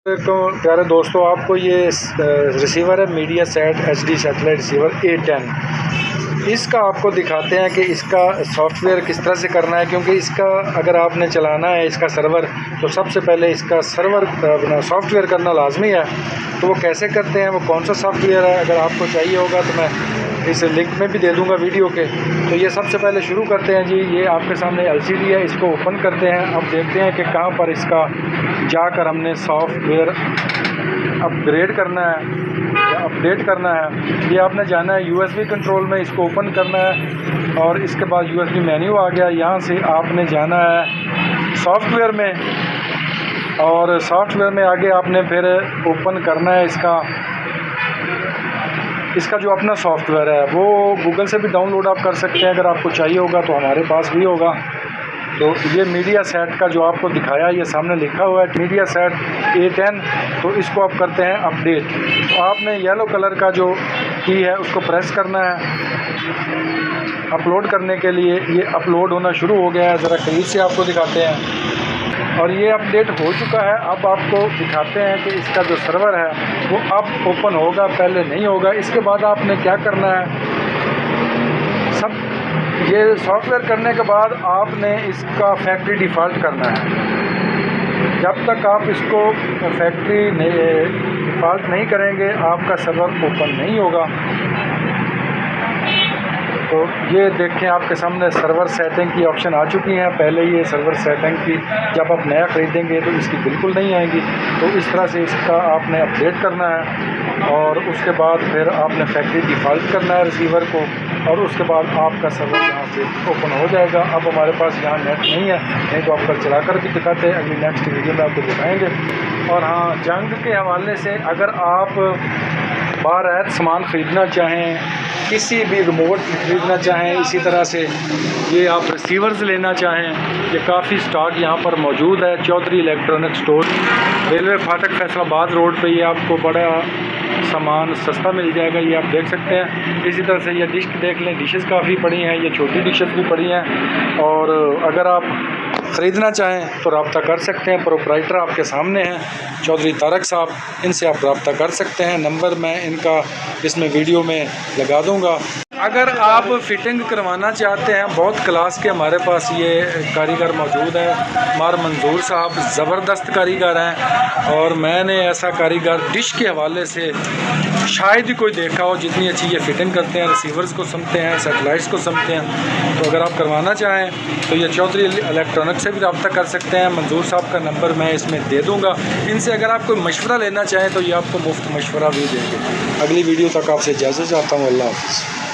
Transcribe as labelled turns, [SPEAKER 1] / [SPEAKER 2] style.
[SPEAKER 1] तो प्यारे दोस्तों, आपको ये रिसीवर है media set HD satellite receiver A10। इसका आपको दिखाते हैं कि इसका सॉफ्टवेयर किस तरह से करना है, क्योंकि इसका अगर आपने चलाना है इसका सर्वर, तो सबसे पहले इसका सर्वर अपना सॉफ्टवेयर करना लाजमी है। तो वो कैसे करते हैं, वो कौन सा सॉफ्टवेयर है, अगर आपको चाहिए होगा तो मैं इस लिंक में भी दे दूंगा वीडियो के। तो ये सबसे पहले शुरू करते हैं जी। ये आपके सामने LCD है, इसको ओपन करते हैं। अब देखते हैं कि कहाँ पर इसका जाकर हमने सॉफ्टवेयर अपग्रेड करना है या अपडेट करना है। ये आपने जाना है USB कंट्रोल में, इसको ओपन करना है और इसके बाद USB मेन्यू आ गया। यहाँ से आपने जाना है सॉफ्टवेयर में और सॉफ्टवेयर में आगे आपने फिर ओपन करना है इसका जो अपना सॉफ्टवेयर है वो गूगल से भी डाउनलोड आप कर सकते हैं अगर आपको चाहिए होगा, तो हमारे पास भी होगा। तो ये मीडिया सेट का जो आपको दिखाया, ये सामने लिखा हुआ है मीडिया सेट A10। तो इसको आप करते हैं अपडेट। तो आपने येलो कलर का जो की है उसको प्रेस करना है अपलोड करने के लिए। ये अपलोड होना शुरू हो गया है, ज़रा करीब से आपको दिखाते हैं। और ये अपडेट हो चुका है। अब आपको दिखाते हैं कि इसका जो सर्वर है वो अब ओपन होगा, पहले नहीं होगा। इसके बाद आपने क्या करना है, सब ये सॉफ्टवेयर करने के बाद आपने इसका फैक्ट्री डिफ़ॉल्ट करना है। जब तक आप इसको फैक्ट्री डिफ़ॉल्ट नहीं करेंगे आपका सर्वर ओपन नहीं होगा। तो ये देखें, आपके सामने सर्वर सेटिंग की ऑप्शन आ चुकी हैं। पहले ये सर्वर सेटिंग की जब आप नया ख़रीदेंगे तो इसकी बिल्कुल नहीं आएंगी। तो इस तरह से इसका आपने अपडेट करना है और उसके बाद फिर आपने फैक्ट्री डिफ़ॉल्ट करना है रिसीवर को, और उसके बाद आपका सर्वर यहाँ से ओपन हो जाएगा। अब हमारे पास यहाँ नेट नहीं है, नहीं तो आप कल चला कर भी दिखाते हैं, अगली नेक्स्ट वीडियो में आपको दिखाएँगे। और हाँ, जंग के हवाले से अगर आप बाहर सामान ख़रीदना चाहें, किसी भी रिमोट ख़रीदना चाहें, इसी तरह से ये आप रिसीवर्स लेना चाहें, ये काफ़ी स्टॉक यहाँ पर मौजूद है। चौधरी इलेक्ट्रॉनिक स्टोर, रेलवे फाटक फैसलाबाद रोड पे ये आपको बड़ा सामान सस्ता मिल जाएगा। ये आप देख सकते हैं। इसी तरह से ये डिश देख लें, डिशेस काफ़ी पड़ी हैं, ये छोटी डिशेस भी पड़ी हैं। और अगर आप ख़रीदना चाहें तो रब्ता कर सकते हैं। प्रोप्राइटर आपके सामने हैं, चौधरी तारक साहब, इनसे आप रब्ता कर सकते हैं। नंबर मैं इनका इसमें वीडियो में लगा दूंगा। अगर आप फिटिंग करवाना चाहते हैं, बहुत क्लास के हमारे पास ये कारीगर मौजूद हैं। मार मंजूर साहब ज़बरदस्त कारीगर हैं और मैंने ऐसा कारीगर डिश के हवाले से शायद ही कोई देखा हो जितनी अच्छी ये फिटिंग करते हैं। रिसीवर्स को समझते हैं, सैटेलाइट्स को समझते हैं। तो अगर आप करवाना चाहें तो ये चौधरी इलेक्ट्रॉनिक से भी रब्ता कर सकते हैं। मंजूर साहब का नंबर मैं इसमें दे दूँगा। इनसे अगर आप कोई मशवरा लेना चाहें तो ये आपको मुफ्त मशवरा भी देंगे। अगली वीडियो तक आपसे इजाज़त चाहता हूँ। अल्लाह हाफ़िज़।